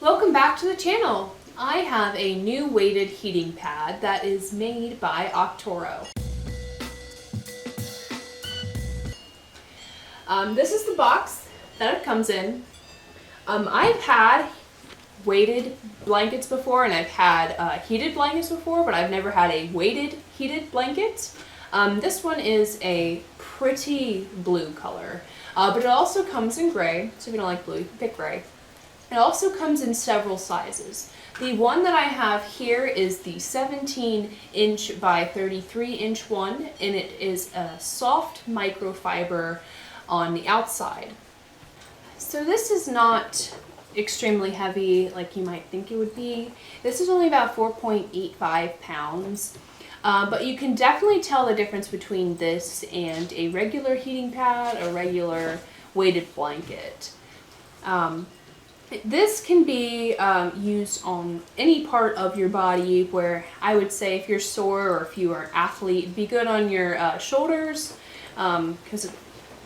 Welcome back to the channel. I have a new weighted heating pad that is made by Octoro. This is the box that it comes in. I've had weighted blankets before, and I've had heated blankets before, but I've never had a weighted heated blanket. This one is a pretty blue color, but it also comes in gray, so if you don't like blue, you can pick gray. It also comes in several sizes. The one that I have here is the 17-inch by 33-inch one, and it is a soft microfiber on the outside. So this is not extremely heavy like you might think it would be. This is only about 4.85 pounds. But you can definitely tell the difference between this and a regular heating pad, a regular weighted blanket. This can be used on any part of your body where I would say if you're sore or if you are an athlete, it'd be good on your shoulders, because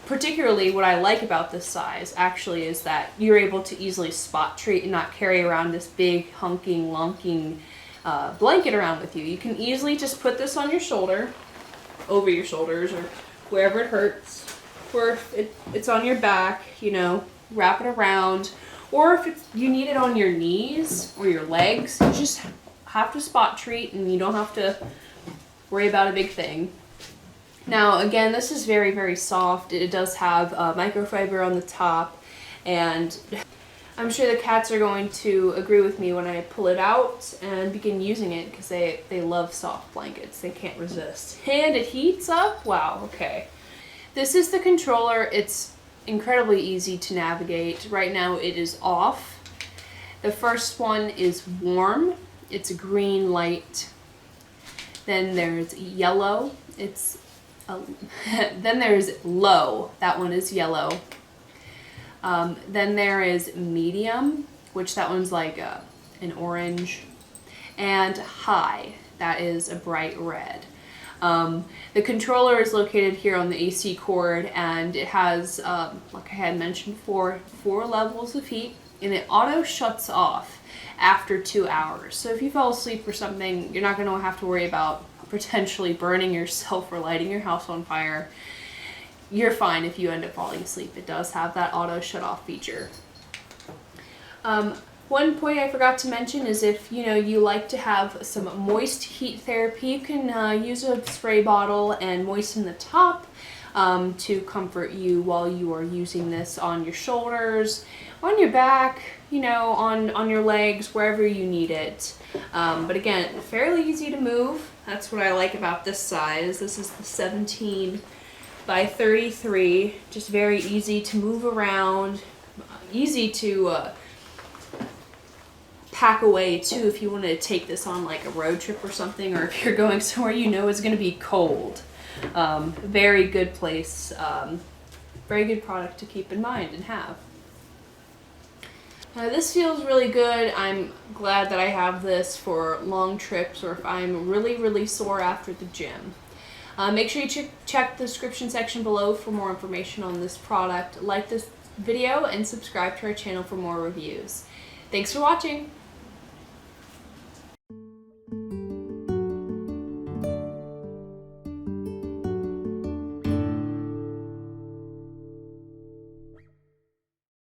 particularly what I like about this size actually is that you're able to easily spot treat and not carry around this big hunking, lunking blanket around with you. You can easily just put this on your shoulder, over your shoulders, or wherever it hurts, or if it's on your back, you know, wrap it around. Or if you need it on your knees or your legs, you just have to spot treat and you don't have to worry about a big thing. Now again, this is very, very soft. It does have microfiber on the top, and I'm sure the cats are going to agree with me when I pull it out and begin using it, because they love soft blankets. They can't resist. And it heats up. Wow, okay. This is the controller. It's incredibly easy to navigate. Right now it is off. The first one is warm. It's a green light. Then there's yellow. Then there's low. That one is yellow. Then there is medium, which that one's like an orange. And high. That is a bright red. The controller is located here on the AC cord, and it has, like I had mentioned before, 4 levels of heat, and it auto shuts off after 2 hours. So if you fall asleep or something, you're not going to have to worry about potentially burning yourself or lighting your house on fire. You're fine if you end up falling asleep. It does have that auto shut off feature. One point I forgot to mention is if you like to have some moist heat therapy, you can use a spray bottle and moisten the top to comfort you while you are using this on your shoulders, on your back, on your legs, wherever you need it. But again, fairly easy to move. That's what I like about this size. This is the 17 by 33, just very easy to move around, easy to pack away too if you wanted to take this on like a road trip or something, or if you're going somewhere it's going to be cold. Very good place, very good product to keep in mind and have. This feels really good. I'm glad that I have this for long trips or if I'm really, really sore after the gym. Make sure you check the description section below for more information on this product. Like this video and subscribe to our channel for more reviews. Thanks for watching.